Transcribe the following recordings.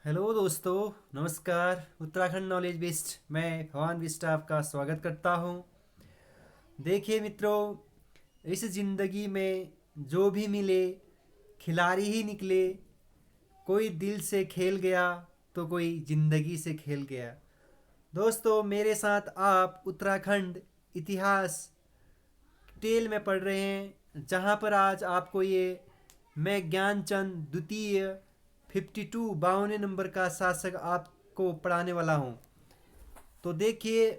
Hello दोस्तों, नमस्कार। Uttarakhand knowledge based मैं भवान बिस्ट आपका स्वागत करता हूँ। देखिए मित्रों, इस ज़िंदगी में जो भी मिले खिलाड़ी ही निकले। कोई दिल से खेल गया तो कोई ज़िंदगी से खेल गया। दोस्तों, मेरे साथ आप उत्तराखंड इतिहास डिटेल में पढ़ रहे हैं, जहाँ पर आज आपको ये मैं ज्ञानचंद द्वितीय 52 नंबर का शासक आपको पढ़ाने वाला हूँ। तो देखिए,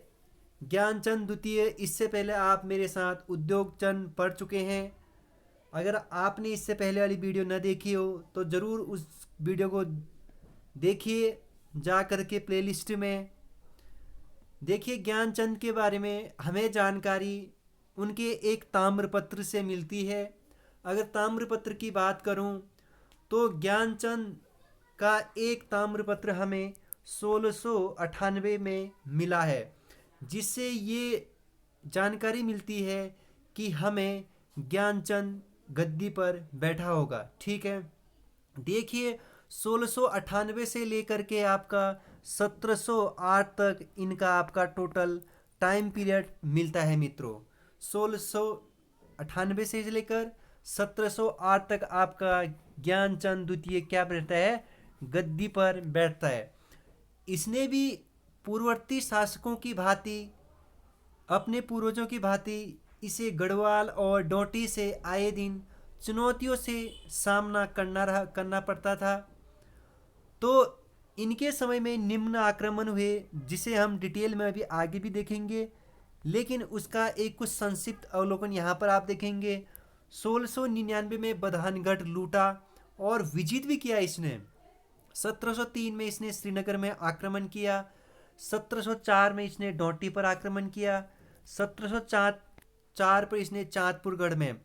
ज्ञानचंद द्वितीय, इससे पहले आप मेरे साथ उद्योग चंद पढ़ चुके हैं। अगर आपने इससे पहले वाली वीडियो न देखी हो तो ज़रूर उस वीडियो को देखिए जा कर के प्लेलिस्ट में। देखिए, ज्ञानचंद के बारे में हमें जानकारी उनके एक ताम्रपत्र से मिलती है। अगर ताम्रपत्र की बात करूं तो ज्ञानचंद का एक ताम्रपत्र हमें 1698 में मिला है, जिससे ये जानकारी मिलती है कि हमें ज्ञानचंद गद्दी पर बैठा होगा। ठीक है, देखिए, 1698 से लेकर के आपका 1708 तक इनका आपका टोटल टाइम पीरियड मिलता है मित्रों। 1698 से लेकर 1708 तक आपका ज्ञानचंद द्वितीय क्या रहता है, गद्दी पर बैठता है। इसने भी पूर्ववर्ती शासकों की भांति, अपने पूर्वजों की भांति, इसे गढ़वाल और डोटी से आए दिन चुनौतियों से सामना करना पड़ता था। तो इनके समय में निम्न आक्रमण हुए, जिसे हम डिटेल में अभी आगे भी देखेंगे, लेकिन उसका एक कुछ संक्षिप्त अवलोकन यहाँ पर आप देखेंगे। 1699 में बधानगढ़ लूटा और विजित भी किया इसने। 1703 में इसने श्रीनगर में आक्रमण किया। 1704 में इसने डोंटी पर आक्रमण किया। 1704 पर इसने चांदपुरगढ़ में।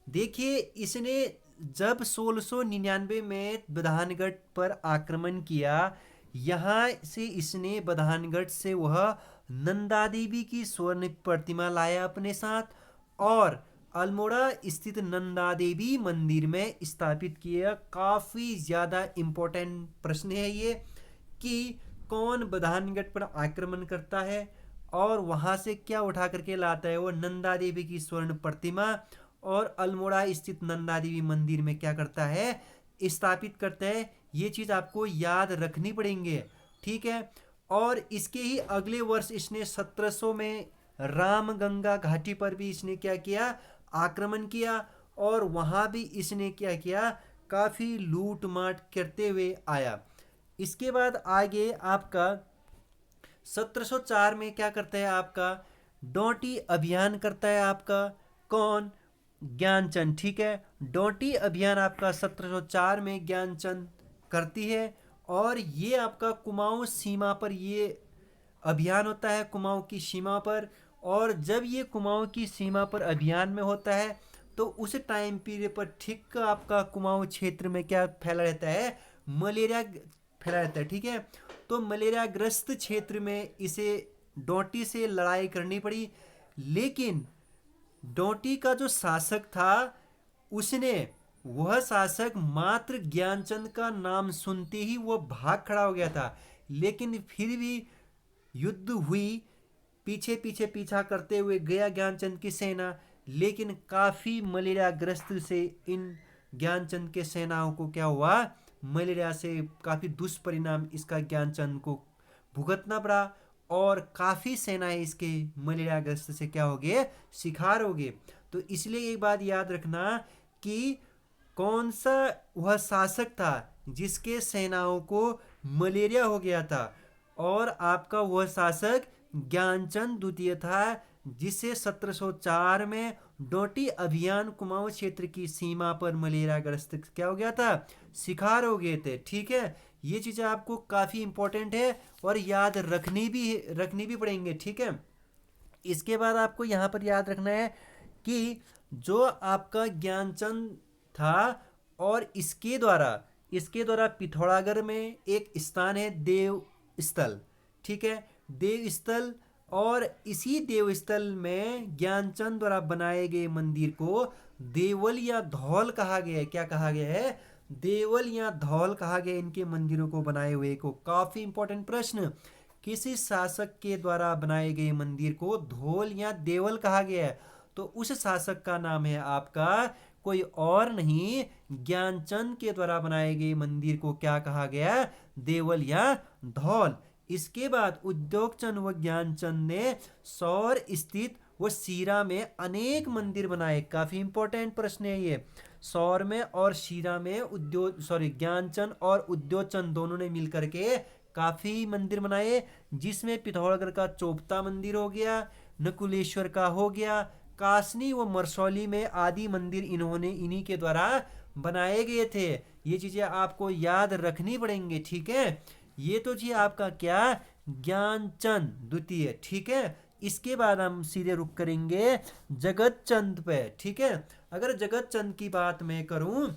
देखिए, इसने जब 1699 में बधानगढ़ पर आक्रमण किया, यहाँ से इसने बधानगढ़ से वह नंदा देवी की स्वर्ण प्रतिमा लाया अपने साथ और अल्मोड़ा स्थित नंदा देवी मंदिर में स्थापित किया। काफ़ी ज़्यादा इम्पोर्टेंट प्रश्न है ये कि कौन बधानगढ़ पर आक्रमण करता है और वहाँ से क्या उठा करके लाता है। वो नंदा देवी की स्वर्ण प्रतिमा और अल्मोड़ा स्थित नंदा देवी मंदिर में क्या करता है, स्थापित करता है। ये चीज़ आपको याद रखनी पड़ेंगे। ठीक है, और इसके ही अगले वर्ष इसने 1700 में रामगंगा घाटी पर भी इसने क्या किया, आक्रमण किया और वहाँ भी इसने क्या किया, काफ़ी लूट माट करते हुए आया। इसके बाद आगे आपका 1704 में क्या करता है, आपका डोंटी अभियान करता है। आपका कौन, ज्ञानचंद। ठीक है, डोंटी अभियान आपका 1704 में ज्ञानचंद करती है और ये आपका कुमाऊं सीमा पर ये अभियान होता है, कुमाऊं की सीमा पर। और जब ये कुमाऊं की सीमा पर अभियान में होता है तो उस टाइम पीरियड पर ठीक आपका कुमाऊं क्षेत्र में क्या फैला रहता है, मलेरिया फैला रहता है। ठीक है, तो मलेरिया ग्रस्त क्षेत्र में इसे डोंटी से लड़ाई करनी पड़ी। लेकिन डोंटी का जो शासक था, उसने, वह शासक मात्र ज्ञानचंद का नाम सुनते ही वो भाग खड़ा हो गया था। लेकिन फिर भी युद्ध हुई, पीछे पीछे पीछा करते हुए गया ज्ञानचंद की सेना। लेकिन काफ़ी मलेरिया ग्रस्त से इन ज्ञानचंद के सेनाओं को क्या हुआ, मलेरिया से काफ़ी दुष्परिणाम इसका ज्ञानचंद को भुगतना पड़ा और काफ़ी सेनाएं इसके मलेरिया ग्रस्त से क्या हो गए, शिकार हो गए। तो इसलिए एक बात याद रखना कि कौन सा वह शासक था जिसके सेनाओं को मलेरिया हो गया था, और आपका वह शासक ज्ञानचंद द्वितीय था, जिसे 1704 में डोंटी अभियान कुमाऊं क्षेत्र की सीमा पर मलेरिया ग्रस्त क्या हो गया था, शिकार हो गए थे। ठीक है, ये चीज़ें आपको काफ़ी इंपॉर्टेंट है और याद रखनी भी पड़ेंगे। ठीक है, इसके बाद आपको यहाँ पर याद रखना है कि जो आपका ज्ञानचंद था और इसके द्वारा पिथौरागढ़ में एक स्थान है, देव स्थल। ठीक है, देव स्थल, और इसी देव स्थल में ज्ञानचंद द्वारा बनाए गए मंदिर को देवल या धौल कहा गया है। क्या कहा गया है, देवल या धौल कहा गया इनके मंदिरों को बनाए हुए को। काफी इंपॉर्टेंट प्रश्न, किसी शासक के द्वारा बनाए गए मंदिर को धौल या देवल कहा गया है, तो उस शासक का नाम है आपका कोई और नहीं, ज्ञानचंद के द्वारा बनाए गए मंदिर को क्या कहा गया, देवल या धौल। इसके बाद उद्योगचंद व ज्ञानचंद ने सौर स्थित व सीरा में अनेक मंदिर बनाए। काफी इंपॉर्टेंट प्रश्न है ये। सौर में और शीरा में ज्ञानचंद और उद्योगचंद दोनों ने मिलकर के काफी मंदिर बनाए, जिसमें पिथौरागढ़ का चोपता मंदिर हो गया, नकुलेश्वर का हो गया, कासनी व मरसौली में आदि मंदिर इन्हीं के द्वारा बनाए गए थे। ये चीजें आपको याद रखनी पड़ेंगे, ठीक है। ये तो जी आपका क्या, ज्ञानचंद द्वितीय, ठीक है। इसके बाद हम सीधे रुक करेंगे जगत चंद पे, ठीक है। अगर जगत चंद की बात मैं करूं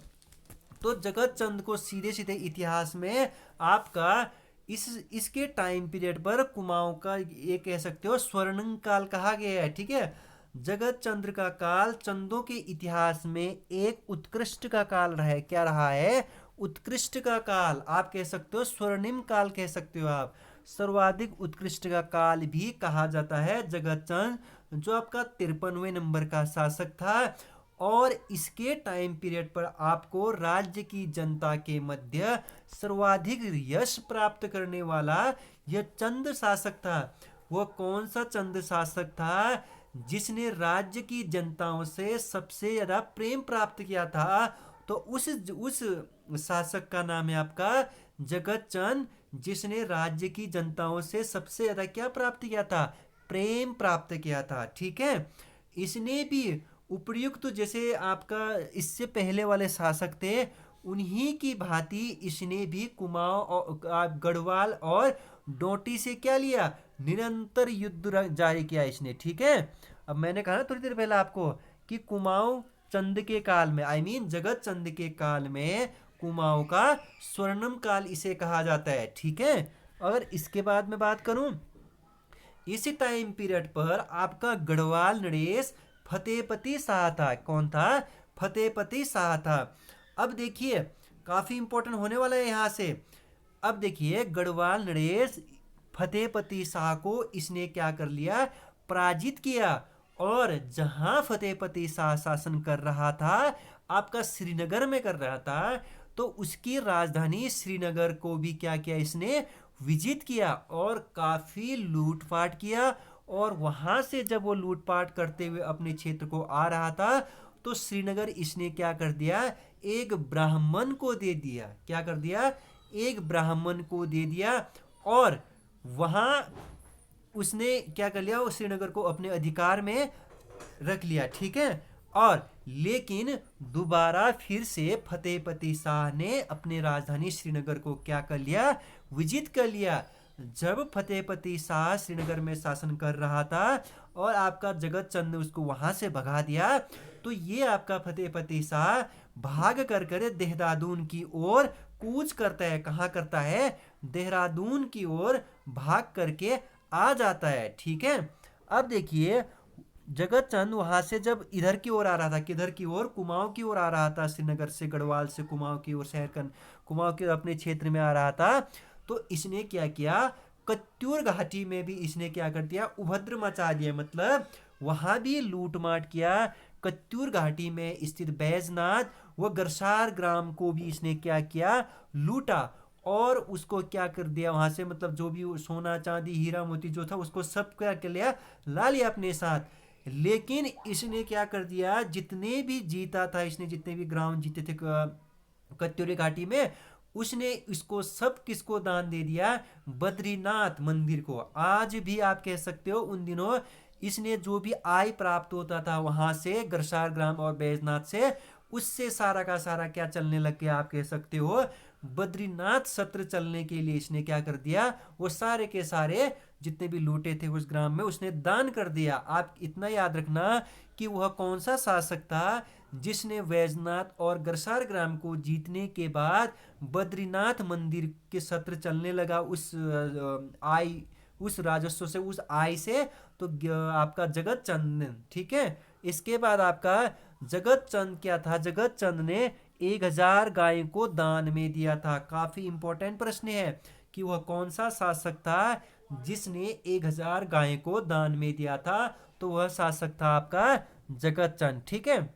तो जगत चंद को सीधे सीधे इतिहास में आपका इसके टाइम पीरियड पर कुमाऊं का ये कह सकते हो स्वर्णिम काल कहा गया है, ठीक है। जगत चंद्र का काल चंदों के इतिहास में एक उत्कृष्ट का काल रहा है। क्या रहा है, उत्कृष्ट का काल। आप कह सकते हो स्वर्णिम काल कह सकते हो आप, सर्वाधिक उत्कृष्ट का काल भी कहा जाता है जगत चंद, जो आपका 53वें नंबर का शासक था। और इसके टाइम पीरियड पर आपको राज्य की जनता के मध्य सर्वाधिक यश प्राप्त करने वाला यह चंद शासक था। वह कौन सा चंद शासक था जिसने राज्य की जनताओं से सबसे ज्यादा प्रेम प्राप्त किया था, तो उस शासक का नाम है आपका जगत चंद, जिसने राज्य की जनताओं से सबसे ज्यादा क्या प्राप्त किया था, प्रेम प्राप्त किया था, ठीक है। इसने भी उपर्युक्त जैसे आपका इससे पहले वाले शासक थे उन्हीं की भांति इसने भी कुमाऊं और गढ़वाल और डोटी से क्या लिया, निरंतर युद्ध जारी किया इसने, ठीक है। अब मैंने कहा ना थोड़ी देर पहले आपको कि कुमाऊं चंद के काल में, जगत चंद के काल में कुमाऊं का स्वर्णिम काल इसे कहा जाता है, ठीक है। अगर इसके बाद में बात करूं, इसी टाइम पीरियड पर आपका गढ़वाल नरेश फतेहपति शाह था। कौन था, फतेहपति शाह था। अब देखिए काफी इंपॉर्टेंट होने वाला है यहां से। अब देखिए गढ़वाल नरेश फतेहपति शाह को इसने क्या कर लिया, पराजित किया। और जहां फतेहपति शाह शासन कर रहा था, आपका श्रीनगर में कर रहा था, तो उसकी राजधानी श्रीनगर को भी क्या किया इसने, विजित किया और काफी लूटपाट किया। और वहां से जब वो लूटपाट करते हुए अपने क्षेत्र को आ रहा था, तो श्रीनगर इसने क्या कर दिया, एक ब्राह्मण को दे दिया। क्या कर दिया, एक ब्राह्मण को दे दिया। और वहां उसने क्या कर लिया, उस श्रीनगर को अपने अधिकार में रख लिया, ठीक है। और लेकिन दोबारा फिर से फतेहपति शाह ने अपने राजधानी श्रीनगर को क्या कर लिया, विजित कर लिया। जब फतेहपति शाह श्रीनगर में शासन कर रहा था और आपका जगत चंद ने उसको वहां से भगा दिया, तो ये आपका फतेहपति शाह भाग कर देहरादून की ओर कूच करता है। कहाँ करता है, देहरादून की ओर भाग करके आ जाता है, ठीक है। अब देखिए जगत चंद वहां से जब इधर की ओर आ रहा था, किधर की ओर, कुमाऊं की ओर आ रहा था, श्रीनगर से गढ़वाल से कुमाऊं की ओर कुमाऊं के अपने क्षेत्र में आ रहा था, तो इसने क्या किया, कत्यूर घाटी में भी इसने क्या कर दिया, उपद्रव मचा दिया। मतलब वहां भी लूटमाट किया। कत्यूर घाटी में स्थित बैजनाथ व गरसार ग्राम को भी इसने क्या किया, लूटा। और उसको क्या कर दिया वहां से, मतलब जो भी सोना चांदी हीरा मोती जो था उसको सब क्या कर लिया, ला लिया अपने साथ। लेकिन इसने क्या कर दिया, जितने भी जीता था इसने, जितने भी ग्राम जीते थे कत्यूरी घाटी में, उसने इसको सब किसको दान दे दिया, बद्रीनाथ मंदिर को। आज भी आप कह सकते हो उन दिनों इसने जो भी आय प्राप्त होता था वहां से गरसार ग्राम और बैजनाथ से, उससे सारा का सारा क्या चलने लग गया, आप कह सकते हो बद्रीनाथ सत्र चलने के लिए इसने क्या कर दिया, वो सारे के सारे जितने भी लूटे थे उस ग्राम में उसने दान कर दिया। आप इतना याद रखना कि वह कौन सा शासक था जिसने बैजनाथ और गरसार ग्राम को जीतने के बाद बद्रीनाथ मंदिर के सत्र चलने लगा आय, उस राजस्व से, उस आय से, तो आपका जगत चंद, ठीक है। इसके बाद आपका जगत चंद क्या था, जगत चंद ने 1000 गायों को दान में दिया था। काफी इंपॉर्टेंट प्रश्न है कि वह कौन सा शासक था जिसने 1000 गायों को दान में दिया था। तो वह शासक था आपका जगतचंद। ठीक है,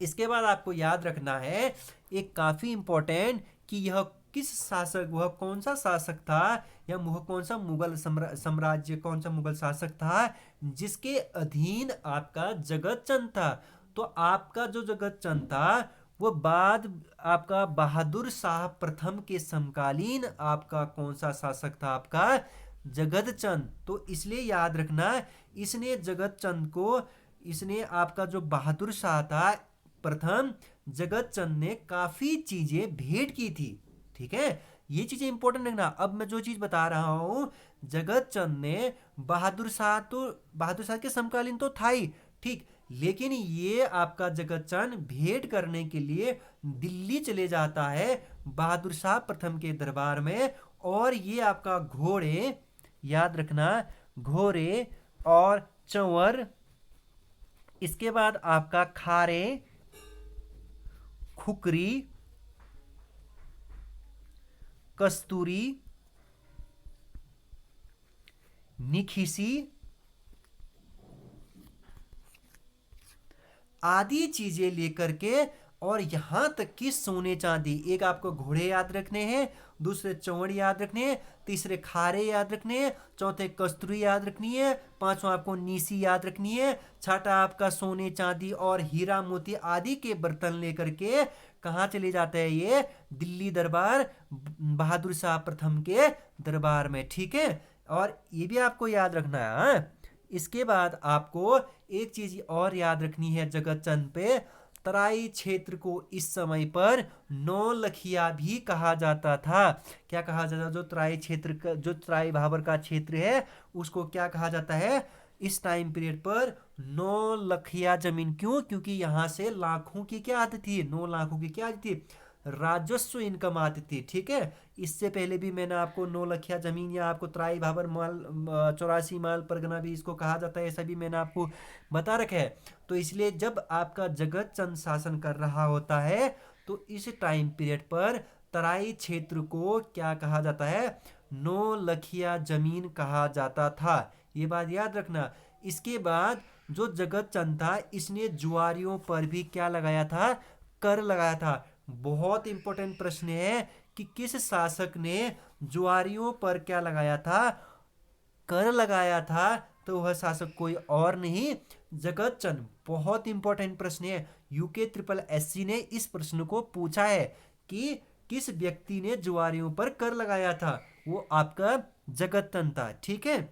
इसके बाद आपको याद रखना है एक काफी इंपॉर्टेंट कि यह किस शासक, वह कौन सा शासक था या वह कौन सा मुगल साम्राज्य, कौन सा मुगल शासक था जिसके अधीन आपका जगतचंद था। तो आपका जो जगतचंद था वो बाद आपका बहादुर शाह प्रथम के समकालीन आपका कौन सा शासक था, आपका जगतचंद। तो इसलिए याद रखना इसने जगतचंद को, इसने आपका जो बहादुर शाह था प्रथम, जगतचंद ने काफी चीजें भेंट की थी। ठीक है, ये चीजें इंपॉर्टेंट रखना। अब मैं जो चीज बता रहा हूं, जगतचंद ने बहादुर शाह, तो बहादुर शाह के समकालीन तो था ही, ठीक, लेकिन ये आपका जगतचंद भेंट करने के लिए दिल्ली चले जाता है बहादुर शाह प्रथम के दरबार में। और ये आपका घोड़े, याद रखना, घोड़े और चंवर, इसके बाद आपका खारे, खुकरी, कस्तूरी, निखिसी आदि चीजें लेकर के, और यहां तक कि सोने चांदी, एक आपको घोड़े याद रखने हैं, दूसरे चौड़ याद रखने हैं, तीसरे खारे याद रखने हैं, चौथे कस्तूरी याद रखनी है, पांचवा आपको नीसी याद रखनी है, छठा आपका सोने चांदी और हीरा मोती आदि के बर्तन लेकर के कहाँ चले जाते हैं, ये दिल्ली दरबार बहादुर शाह प्रथम के दरबार में। ठीक है, और ये भी आपको याद रखना है। हाँ? इसके बाद आपको एक चीज और याद रखनी है जगतचंद पे, तराई क्षेत्र को इस समय पर नौलखिया भी कहा जाता था। क्या कहा जाता है, जो तराई क्षेत्र का, जो तराई भाबर का क्षेत्र है उसको क्या कहा जाता है इस टाइम पीरियड पर, 9 लखिया जमीन। क्यों? क्योंकि यहाँ से लाखों की क्या आती थी, 9 लाखों की क्या आती थी, राजस्व इनकम आती थी। ठीक है, इससे पहले भी मैंने आपको 9 लखिया जमीन या आपको तराई भाबर माल 84 माल परगना भी इसको कहा जाता है, ऐसा भी मैंने आपको बता रखा है। तो इसलिए जब आपका जगतचंद शासन कर रहा होता है तो इस टाइम पीरियड पर तराई क्षेत्र को क्या कहा जाता है, 9 लखिया जमीन कहा जाता था। ये बात याद रखना। इसके बाद जो जगतचंद था इसने जुआरियों पर भी क्या लगाया था, कर लगाया था। बहुत इंपॉर्टेंट प्रश्न है कि किस शासक ने जुआरियों पर क्या लगाया था, कर लगाया था। तो वह शासक कोई और नहीं, जगतचंद। बहुत इंपॉर्टेंट प्रश्न है, यूके ट्रिपल एससी ने इस प्रश्न को पूछा है कि किस व्यक्ति ने जुआरियों पर कर लगाया था, वो आपका जगतचंद था। ठीक है,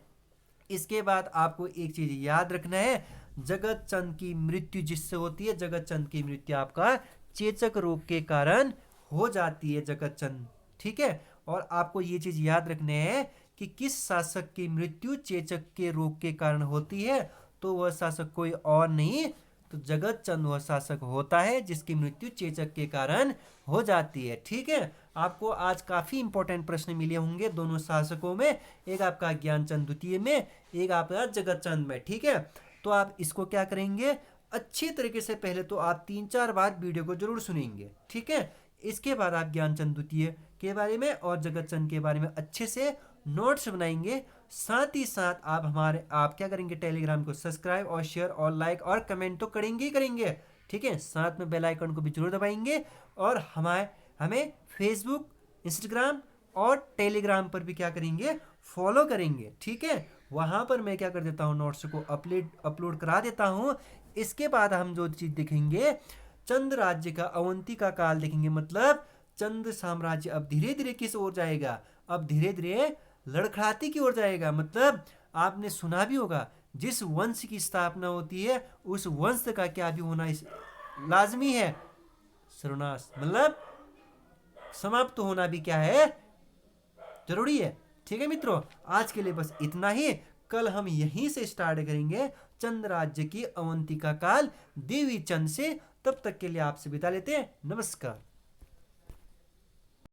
इसके बाद आपको एक चीज याद रखना है, जगतचंद की मृत्यु जिससे होती है, जगतचंद की मृत्यु आपका चेचक रोग के कारण हो जाती है जगतचंद। ठीक है, और आपको ये चीज याद रखने हैं कि किस शासक की मृत्यु चेचक के रोग के कारण होती है, तो वह शासक कोई और नहीं, तो जगतचंद वह शासक होता है जिसकी मृत्यु चेचक के कारण हो जाती है। ठीक है, आपको आज काफी इंपॉर्टेंट प्रश्न मिले होंगे दोनों शासकों में, एक आपका ज्ञानचंद द्वितीय में, एक आपका जगतचंद में। ठीक है, तो आप इसको क्या करेंगे, अच्छी तरीके से पहले तो आप 3-4 बार वीडियो को जरूर सुनेंगे। ठीक है, इसके बाद आप ज्ञानचंद द्वितीय के बारे में और जगतचंद के बारे में अच्छे से नोट्स बनाएंगे। साथ ही साथ आप क्या करेंगे, टेलीग्राम को सब्सक्राइब और शेयर और लाइक और कमेंट तो करेंगे ही करेंगे। ठीक है, साथ में बेल आइकन को भी जरूर दबाएंगे, और हमें फेसबुक, इंस्टाग्राम और टेलीग्राम पर भी क्या करेंगे, फॉलो करेंगे। ठीक है, वहां पर मैं क्या कर देता हूँ, नोट्स को अपलोड करा देता हूँ। इसके बाद हम जो चीज देखेंगे, चंद राज्य का अवंती का काल देखेंगे, मतलब चंद साम्राज्य अब धीरे धीरे किस ओर जाएगा, अब धीरे धीरे लड़खड़ाती की ओर जाएगा। मतलब आपने सुना भी होगा, जिस वंश की स्थापना होती है उस वंश का क्या भी होना लाजमी है, सर्वनाश, मतलब समाप्त होना भी क्या है, जरूरी है। ठीक है मित्रों, आज के लिए बस इतना ही। कल हम यहीं से स्टार्ट करेंगे चंद राज्य की अवंतिका काल देवी चंद से। तब तक के लिए आपसे विदा लेते हैं, नमस्कार।